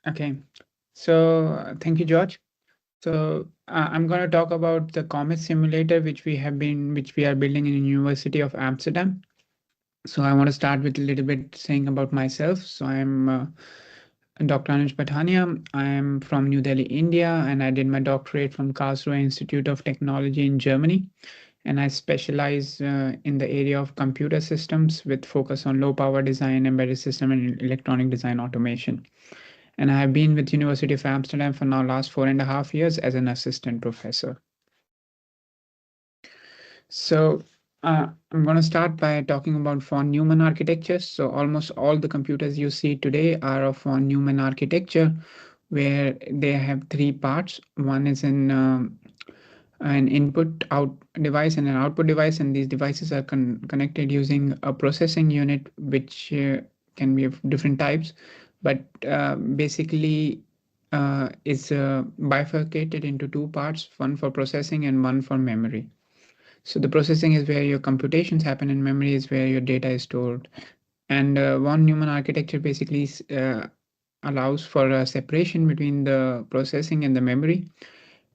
Okay, so thank you, George. So I'm going to talk about the CoMeT simulator, which we are building in the University of Amsterdam. So I want to start with a little bit saying about myself. So I'm Dr. Anuj Pathania. I am from New Delhi, India, and I did my doctorate from Karlsruhe Institute of Technology in Germany. And I specialize in the area of computer systems with focus on low power design, embedded system, and electronic design automation. And I have been with University of Amsterdam for now last 4.5 years as an assistant professor. So I'm going to start by talking about von Neumann architectures. So almost all the computers you see today are of von Neumann architecture, where they have three parts. One is an input out device and an output device, and these devices are connected using a processing unit, which can be of different types, but basically is bifurcated into two parts, one for processing and one for memory. So the processing is where your computations happen, and memory is where your data is stored. And von Neumann architecture basically allows for a separation between the processing and the memory,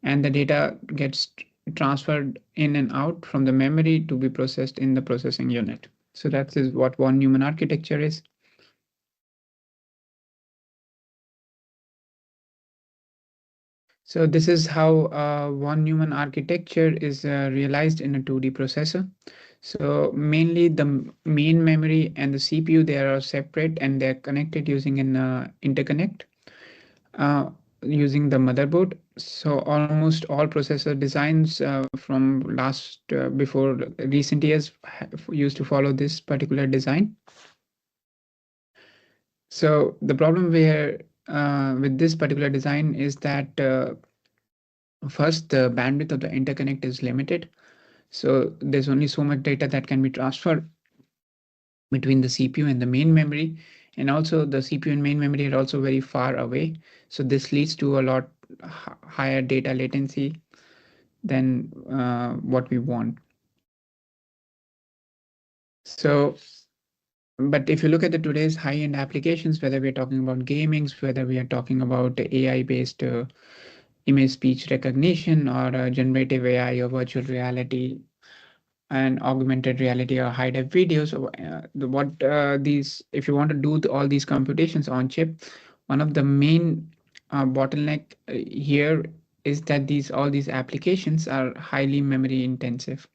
and the data gets transferred in and out from the memory to be processed in the processing unit. So that is what von Neumann architecture is. So this is how von Neumann architecture is realized in a 2D processor. So mainly the main memory and the CPU, they are separate and they're connected using an interconnect uh, using the motherboard. So almost all processor designs from before recent years used to follow this particular design. So the problem where with this particular design is that first, the bandwidth of the interconnect is limited. So there's only so much data that can be transferred between the CPU and the main memory. And also the CPU and main memory are also very far away. So this leads to a lot higher data latency than what we want. So, but if you look at the today's high-end applications, whether we're talking about gamings, whether we are talking about AI-based image speech recognition or generative AI or virtual reality and augmented reality or high def videos. So, if you want to do all these computations on chip, one of the main bottleneck here is that all these applications are highly memory intensive.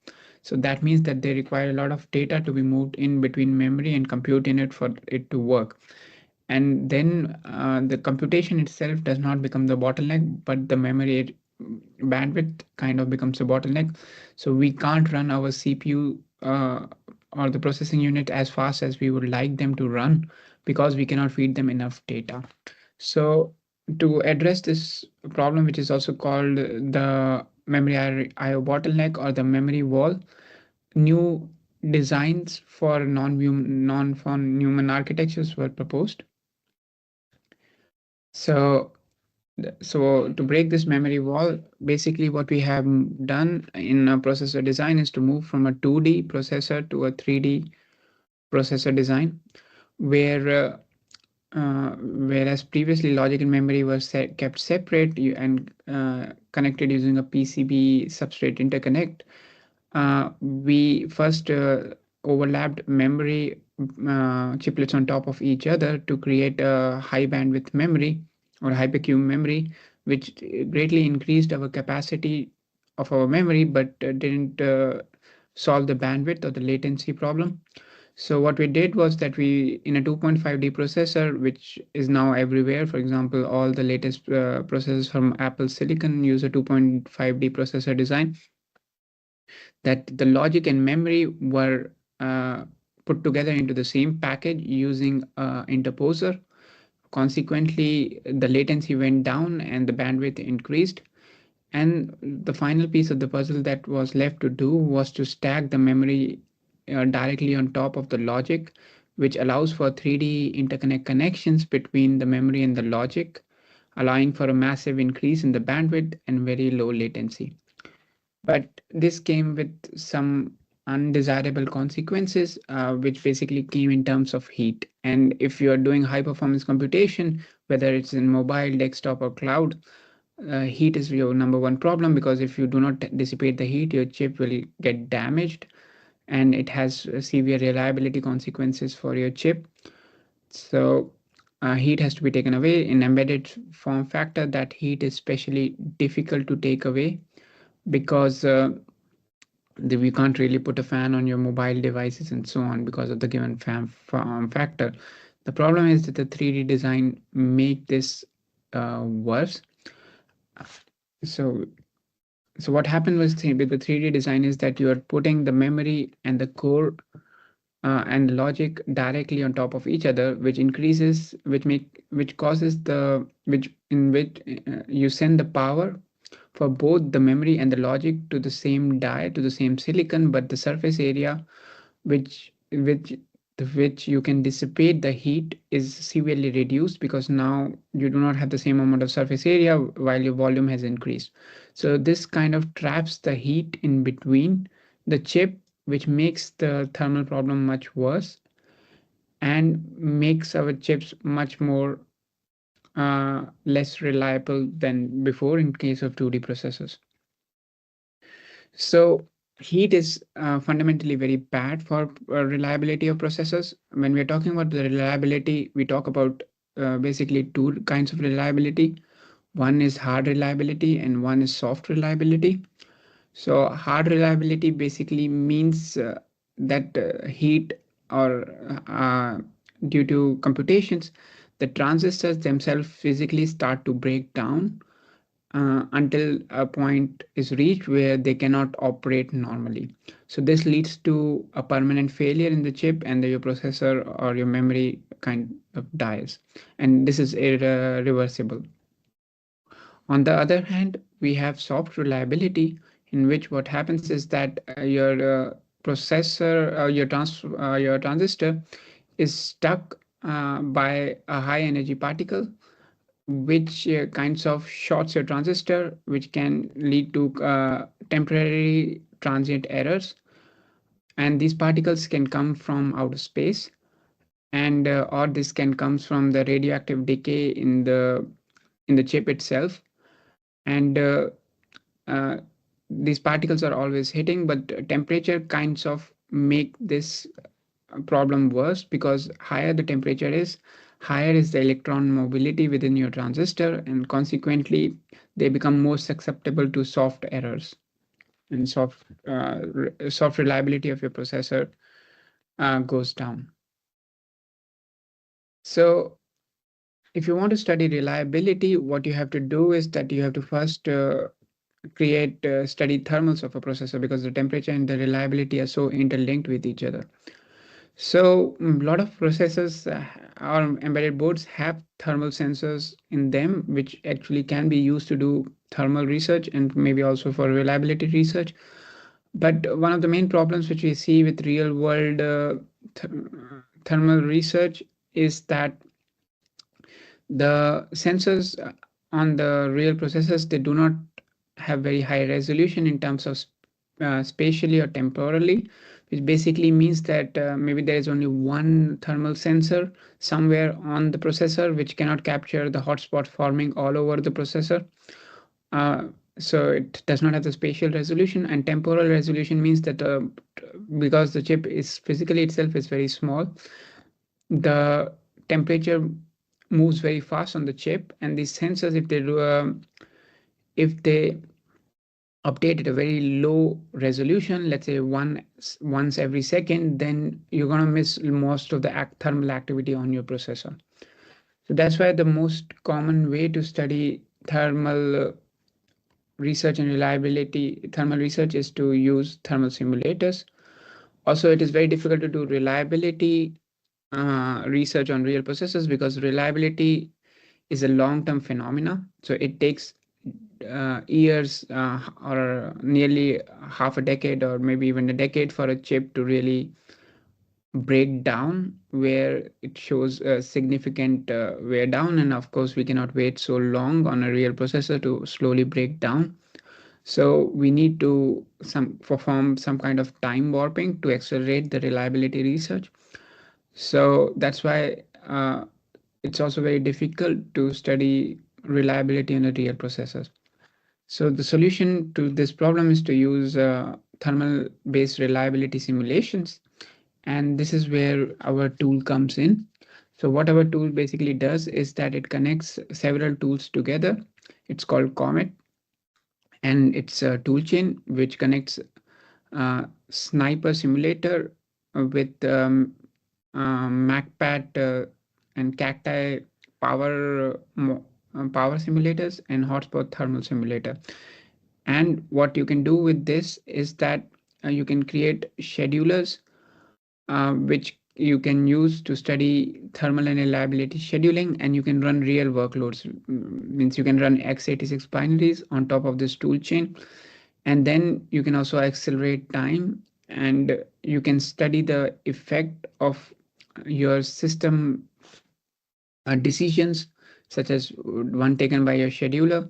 So that means that they require a lot of data to be moved in between memory and compute in it for it to work. And then the computation itself does not become the bottleneck, but the memory bandwidth kind of becomes a bottleneck. So we can't run our CPU or the processing unit as fast as we would like them to run because we cannot feed them enough data. So to address this problem, which is also called the memory IO bottleneck or the memory wall, new designs for non-von Neumann architectures were proposed. So so to break this memory wall, basically what we have done in a processor design is to move from a 2D processor to a 3D processor design, where whereas previously logic and memory were kept separate and connected using a PCB substrate interconnect, we first overlapped memory chiplets on top of each other to create a high bandwidth memory or hypercube memory, which greatly increased our capacity of our memory, but didn't solve the bandwidth or the latency problem. So what we did was that we, in a 2.5D processor, which is now everywhere, for example, all the latest processors from Apple Silicon use a 2.5D processor design, that the logic and memory were put together into the same package using interposer. Consequently, the latency went down and the bandwidth increased. And the final piece of the puzzle that was left to do was to stack the memory directly on top of the logic, which allows for 3D interconnect connections between the memory and the logic, allowing for a massive increase in the bandwidth and very low latency. But this came with some undesirable consequences, which basically came in terms of heat. And if you're doing high performance computation, whether it's in mobile, desktop, or cloud, heat is your number one problem, because if you do not dissipate the heat, your chip will get damaged, and it has severe reliability consequences for your chip. So heat has to be taken away. In embedded form factor, that heat is especially difficult to take away, because we can't really put a fan on your mobile devices and so on because of the given form factor. The problem is that the 3D design make this worse. So what happened was, with the 3D design, is that you are putting the memory and the core and logic directly on top of each other, which increases, which causes the which in which you send the power for both the memory and the logic to the same die, to the same silicon, but the surface area which which you can dissipate the heat is severely reduced, because now you do not have the same amount of surface area while your volume has increased. So this kind of traps the heat in between the chip, which makes the thermal problem much worse, and makes our chips much more less reliable than before in case of 2D processors. So heat is fundamentally very bad for reliability of processors. When we are talking about the reliability, we talk about basically two kinds of reliability. One is hard reliability and one is soft reliability. So hard reliability basically means that heat, or due to computations, the transistors themselves physically start to break down until a point is reached where they cannot operate normally. So this leads to a permanent failure in the chip, and your processor or your memory kind of dies. And this is irreversible. On the other hand, we have soft reliability, in which what happens is that your processor, your transistor is stuck by a high energy particle, which kinds of shorts your transistor, which can lead to temporary transient errors. And these particles can come from outer space, and or this can comes from the radioactive decay in the chip itself. And uh, these particles are always hitting, but temperature kinds of make this problem worse, because higher the temperature is, higher is the electron mobility within your transistor, and consequently they become more susceptible to soft errors, and soft reliability of your processor goes down. So if you want to study reliability, what you have to do is that you have to first study thermals of a processor, because the temperature and the reliability are so interlinked with each other. So a lot of processors or embedded boards have thermal sensors in them, which actually can be used to do thermal research and maybe also for reliability research. But one of the main problems which we see with real world th- thermal research is that the sensors on the real processors, they do not have very high resolution in terms of spatially or temporally, which basically means that maybe there is only one thermal sensor somewhere on the processor, which cannot capture the hotspot forming all over the processor. uh, so it does not have the spatial resolution. And temporal resolution means that because the chip is physically itself is very small, the temperature moves very fast on the chip, and these sensors, if they update at a very low resolution, let's say once every second, then you're going to miss most of the thermal activity on your processor. So that's why the most common way to study research and reliability thermal research is to use thermal simulators. Also, it is very difficult to do reliability research on real processors, because reliability is a long-term phenomena. So it takes years or nearly half a decade, or maybe even a decade, for a chip to really break down, where it shows a significant wear down. And of course, we cannot wait so long on a real processor to slowly break down. So we need to some perform some kind of time warping to accelerate the reliability research. So that's why it's also very difficult to study reliability in a real processors. So the solution to this problem is to use thermal based reliability simulations, and this is where our tool comes in. So what our tool basically does is that it connects several tools together. It's called CoMeT, and it's a tool chain which connects Sniper Simulator with MacPad and Cacti power simulators and Hotspot thermal simulator. And what you can do with this is that you can create schedulers which you can use to study thermal and reliability scheduling, and you can run real workloads. Means you can run x86 binaries on top of this tool chain, and then you can also accelerate time, and you can study the effect of your system decisions, such as one taken by your scheduler,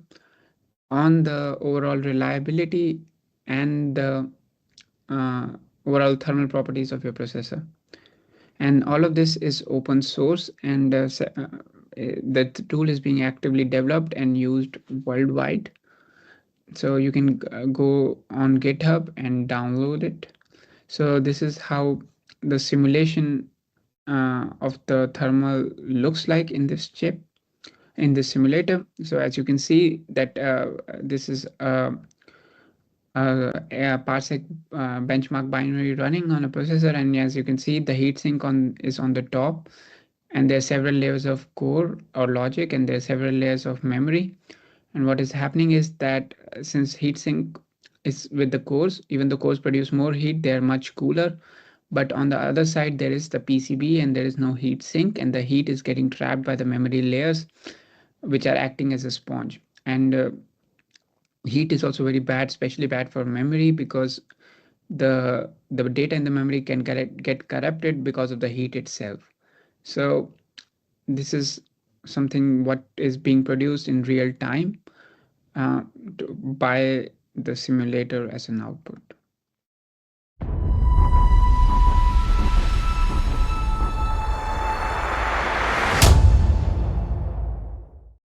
on the overall reliability and the uh, overall thermal properties of your processor. And all of this is open source, and the tool is being actively developed and used worldwide. So you can go on GitHub and download it. So this is how the simulation of the thermal looks like in this chip, in this simulator. So as you can see that this is a parsec benchmark binary running on a processor, and as you can see the heatsink on is on the top, and there are several layers of core or logic, and there are several layers of memory. And what is happening is that since heatsink is with the cores, even the cores produce more heat, they are much cooler. But on the other side, there is the PCB and there is no heat sink, and the heat is getting trapped by the memory layers, which are acting as a sponge. And heat is also very bad, especially bad for memory, because the data in the memory can get corrupted because of the heat itself. So this is something what is being produced in real time uh, by the simulator as an output.